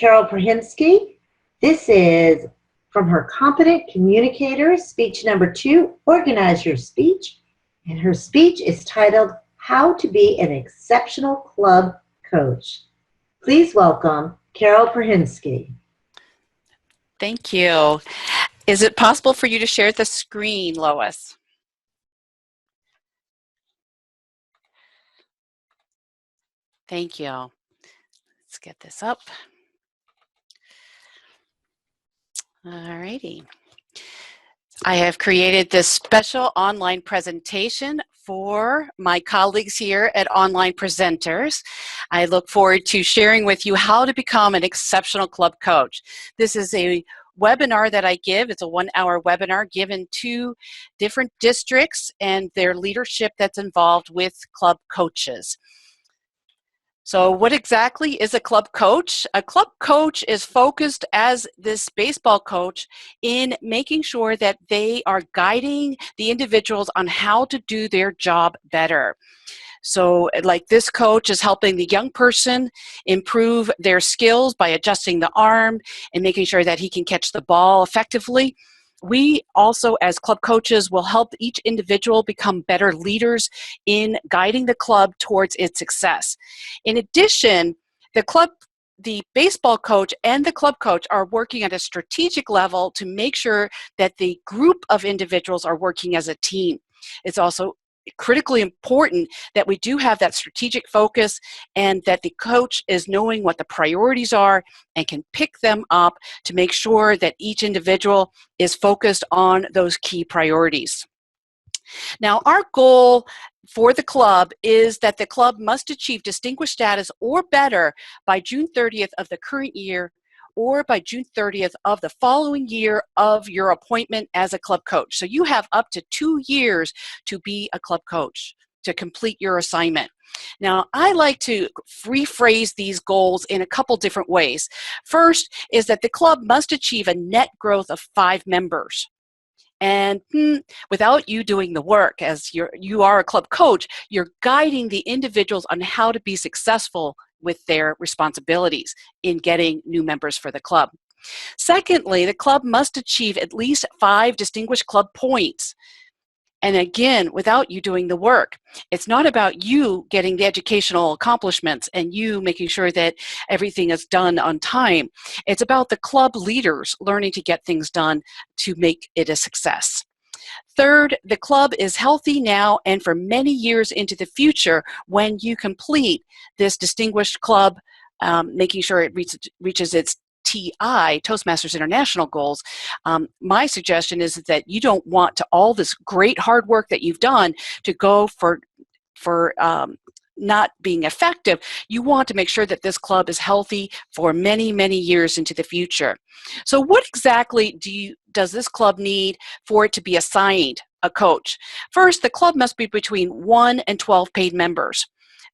Carol Prahinski. This is from her Competent Communicator, speech number 2, Organize Your Speech. And her speech is titled, How to Be an Exceptional Club Coach. Please welcome Carol Prahinski. Thank you. Is it possible for you to share the screen, Lois? Thank you. Let's get this up. All righty. I have created this special online presentation for my colleagues here at Online Presenters. I look forward to sharing with you how to become an exceptional club coach. This is a webinar that I give. It's a 1-hour webinar given to different districts and their leadership that's involved with club coaches. So what exactly is a club coach? A club coach is focused as this baseball coach in making sure that they are guiding the individuals on how to do their job better. So like this coach is helping the young person improve their skills by adjusting the arm and making sure that he can catch the ball effectively. We also, as club coaches, will help each individual become better leaders in guiding the club towards its success. In addition, the baseball coach and the club coach are working at a strategic level to make sure that the group of individuals are working as a team. It's also critically important that we do have that strategic focus and that the coach is knowing what the priorities are and can pick them up to make sure that each individual is focused on those key priorities. Now, our goal for the club is that the club must achieve distinguished status or better by June 30th of the current year or by June 30th of the following year of your appointment as a club coach. So you have up to 2 years to be a club coach, to complete your assignment. Now, I like to rephrase these goals in a couple different ways. First is that the club must achieve a net growth of 5 members. And without you doing the work, as you are a club coach, you're guiding the individuals on how to be successful with their responsibilities in getting new members for the club. Secondly, the club must achieve at least 5 distinguished club points. And again, without you doing the work. It's not about you getting the educational accomplishments and you making sure that everything is done on time. It's about the club leaders learning to get things done to make it a success. Third, the club is healthy now and for many years into the future when you complete this distinguished club, making sure it reaches its TI, Toastmasters International goals. My suggestion is that you don't want all this great hard work that you've done to go for not being effective. You want to make sure that this club is healthy for many, many years into the future. So what exactly does this club need for it to be assigned a coach? First, the club must be between 1 and 12 paid members.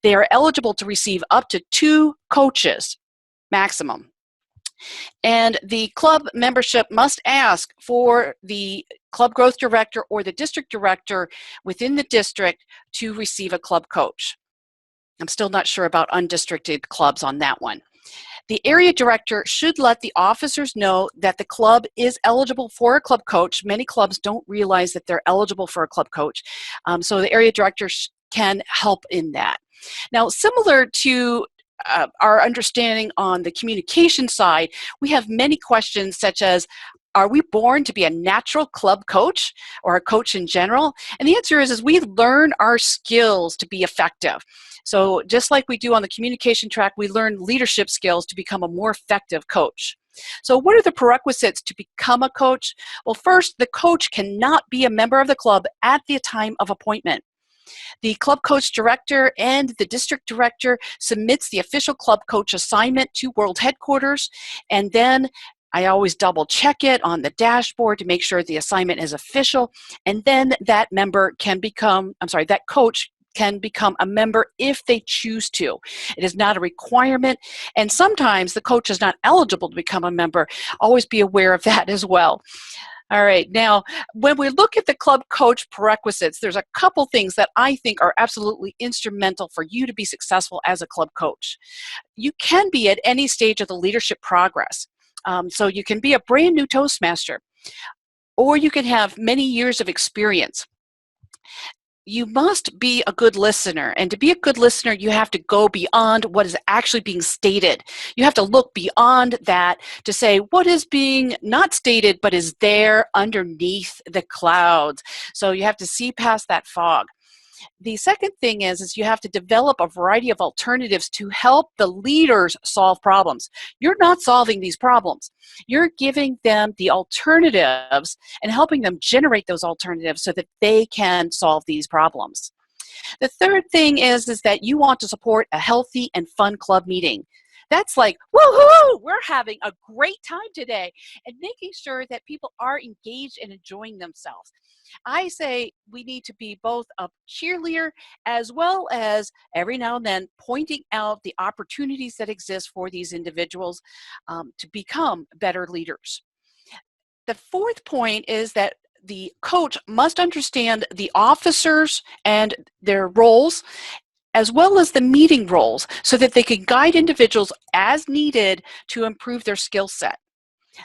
They are eligible to receive up to 2 coaches maximum. And the club membership must ask for the club growth director or the district director within the district to receive a club coach. I'm still not sure about undistricted clubs on that one. The area director should let the officers know that the club is eligible for a club coach. Many clubs don't realize that they're eligible for a club coach. So the area director can help in that. Now, similar to our understanding on the communication side, we have many questions such as, are we born to be a natural club coach or a coach in general? And the answer is we learn our skills to be effective. So just like we do on the communication track, we learn leadership skills to become a more effective coach. So what are the prerequisites to become a coach? Well, first, the coach cannot be a member of the club at the time of appointment. The club coach director and the district director submits the official club coach assignment to World Headquarters, and then I always double check it on the dashboard to make sure the assignment is official, and then that coach can become a member if they choose to. It is not a requirement, and sometimes the coach is not eligible to become a member. Always be aware of that as well. All right. Now, when we look at the club coach prerequisites, there's a couple things that I think are absolutely instrumental for you to be successful as a club coach. You can be at any stage of the leadership progress. So you can be a brand new Toastmaster, or you can have many years of experience. You must be a good listener. And to be a good listener, you have to go beyond what is actually being stated. You have to look beyond that to say what is being not stated, but is there underneath the clouds. So you have to see past that fog. The second thing is you have to develop a variety of alternatives to help the leaders solve problems. You're not solving these problems. You're giving them the alternatives and helping them generate those alternatives so that they can solve these problems. The third thing is that you want to support a healthy and fun club meeting. That's like, woohoo, we're having a great time today, and making sure that people are engaged and enjoying themselves. I say we need to be both a cheerleader as well as every now and then pointing out the opportunities that exist for these individuals to become better leaders. The fourth point is that the coach must understand the officers and their roles, as well as the meeting roles, so that they can guide individuals as needed to improve their skill set.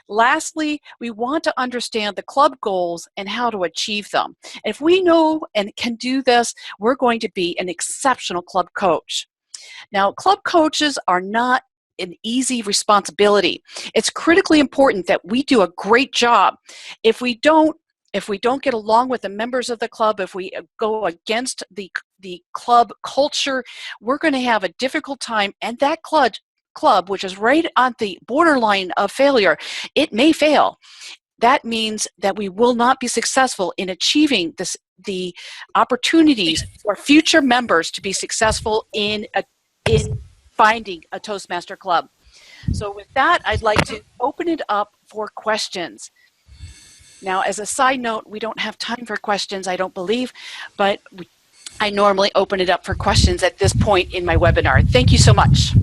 Lastly, we want to understand the club goals and how to achieve them. If we know and can do this, we're going to be an exceptional club coach. Now, club coaches are not an easy responsibility. It's critically important that we do a great job. If we don't get along with the members of the club, if we go against the club culture, we're going to have a difficult time, and that club, which is right on the borderline of failure, it may fail. That means that we will not be successful in achieving the opportunities for future members to be successful in finding a Toastmaster club. So with that, I'd like to open it up for questions. Now, as a side note, we don't have time for questions, I don't believe, but I normally open it up for questions at this point in my webinar. Thank you so much.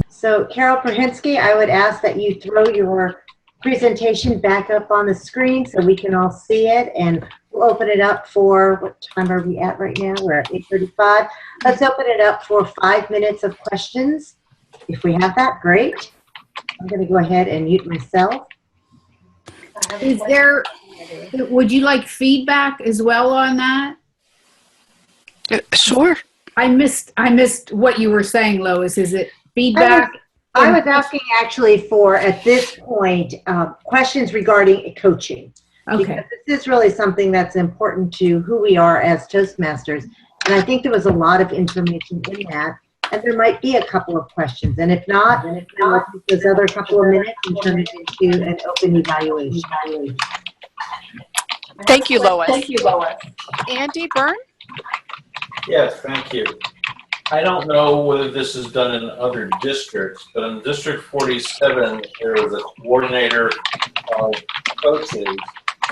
So, Carol Prahinski, I would ask that you throw your presentation back up on the screen so we can all see it, and we'll open it up for, what time are we at right now? We're at 8:35. Let's open it up for 5 minutes of questions. If we have that, great. I'm going to go ahead and mute myself. Is there, would you like feedback as well on that? Sure. I missed what you were saying, Lois. Is it feedback? I was asking actually for, at this point, questions regarding coaching. Okay. Because this is really something that's important to who we are as Toastmasters. And I think there was a lot of information in that. And there might be a couple of questions. And if not, we'll take those other couple of minutes and turn it into an open evaluation. Thank you, Lois. Thank you, Lois. Andy Byrne? Yes, thank you. I don't know whether this is done in other districts, but in District 47, there is a coordinator of coaches.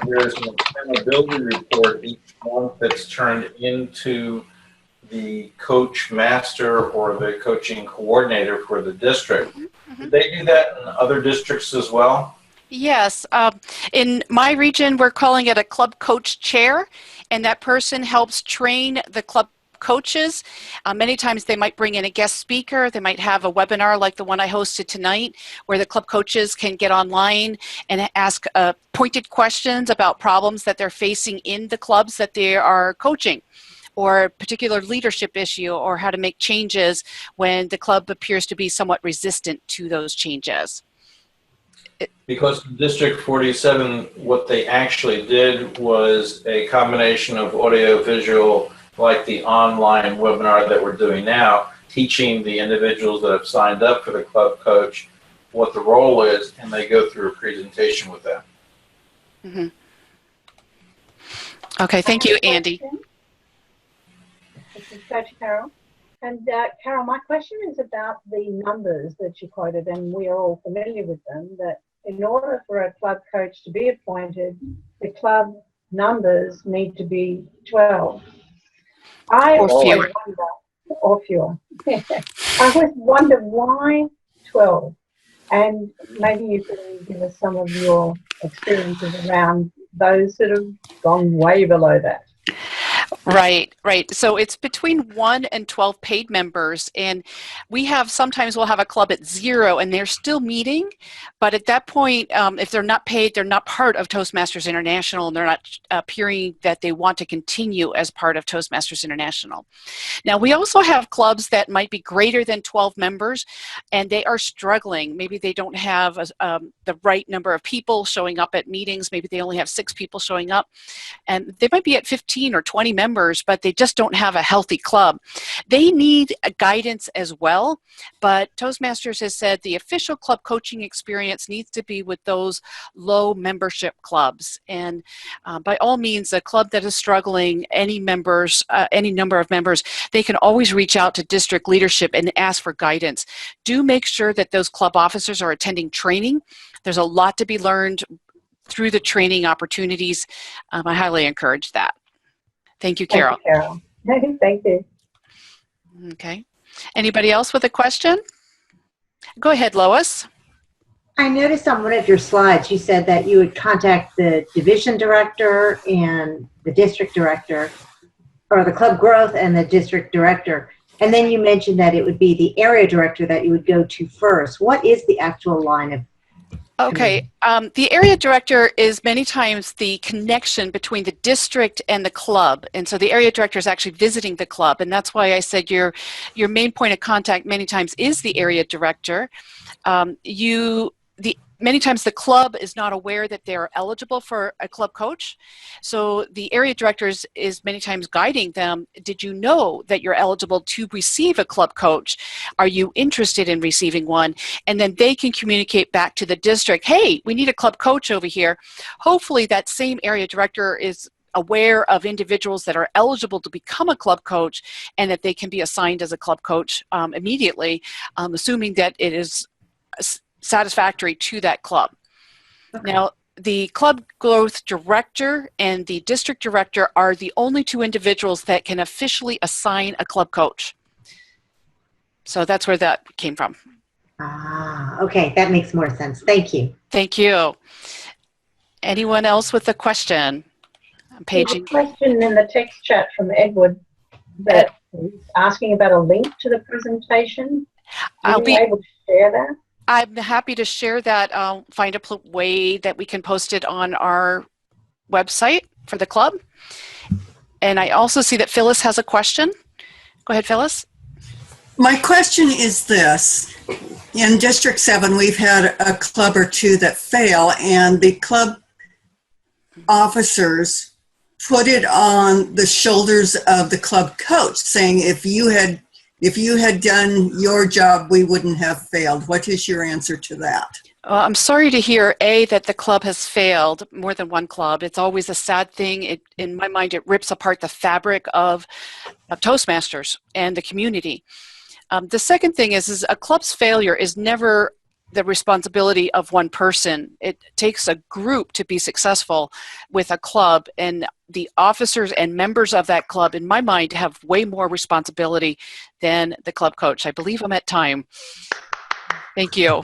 There's an accountability report each month that's turned into the coach master or the coaching coordinator for the district. Mm-hmm. Do they do that in other districts as well? Yes. In my region, we're calling it a club coach chair, and that person helps train the club coaches. Many times they might bring in a guest speaker. They might have a webinar like the one I hosted tonight, where the club coaches can get online and ask pointed questions about problems that they're facing in the clubs that they are coaching, or a particular leadership issue, or how to make changes when the club appears to be somewhat resistant to those changes. Because in District 47, what they actually did was a combination of audio-visual, like the online webinar that we're doing now, teaching the individuals that have signed up for the club coach what the role is, and they go through a presentation with them. Mm-hmm. Okay, thank you, Andy. This is Coach Carol. And Carol, my question is about the numbers that you quoted, and we are all familiar with them, that in order for a club coach to be appointed, the club numbers need to be 12. I always wonder, or fewer. I always wonder why 12, and maybe you can give us some of your experiences around those that have gone way below that? Right, right. So it's between 1 and 12 paid members, and sometimes we'll have a club at 0 and they're still meeting, but at that point, if they're not paid, they're not part of Toastmasters International, and they're not appearing that they want to continue as part of Toastmasters International. Now, we also have clubs that might be greater than 12 members, and they are struggling. Maybe they don't have the right number of people showing up at meetings. Maybe they only have 6 people showing up, and they might be at 15 or 20 members, but they just don't have a healthy club. They need guidance as well, but Toastmasters has said the official club coaching experience needs to be with those low membership clubs. And by all means, a club that is struggling, any number of members, they can always reach out to district leadership and ask for guidance. Do make sure that those club officers are attending training. There's a lot to be learned through the training opportunities. I highly encourage that. Thank you, Carol. Thank you, Carol. Thank you. Okay. Anybody else with a question? Go ahead, Lois. I noticed on one of your slides, you said that you would contact the division director and the district director, or the club growth and the district director. And then you mentioned that it would be the area director that you would go to first. What is the actual line of? Okay, the area director is many times the connection between the district and the club, and so the area director is actually visiting the club, and that's why I said your main point of contact many times is the area director. Many times the club is not aware that they're eligible for a club coach, so the area director is many times guiding them. Did you know that you're eligible to receive a club coach? Are you interested in receiving one? And then they can communicate back to the district, hey, we need a club coach over here. Hopefully that same area director is aware of individuals that are eligible to become a club coach and that they can be assigned as a club coach immediately, assuming that it is satisfactory to that club. Okay. Now, the club growth director and the district director are the only 2 individuals that can officially assign a club coach. So that's where that came from. Ah, okay, that makes more sense. Thank you. Thank you. Anyone else with a question? There's a question in the text chat from Edward that is asking about a link to the presentation. Are you able to share that? I'm happy to share that. I'll find a way that we can post it on our website for the club. And I also see that Phyllis has a question. Go ahead, Phyllis. My question is this. In District 7, we've had a club or 2 that fail, and the club officers put it on the shoulders of the club coach, saying if you had done your job, we wouldn't have failed. What is your answer to that? I'm sorry to hear, that the club has failed, more than one club. It's always a sad thing. In my mind, it rips apart the fabric of Toastmasters and the community. The second thing is a club's failure is never the responsibility of one person. It takes a group to be successful with a club, and the officers and members of that club, in my mind, have way more responsibility than the club coach. I believe I'm at time. Thank you.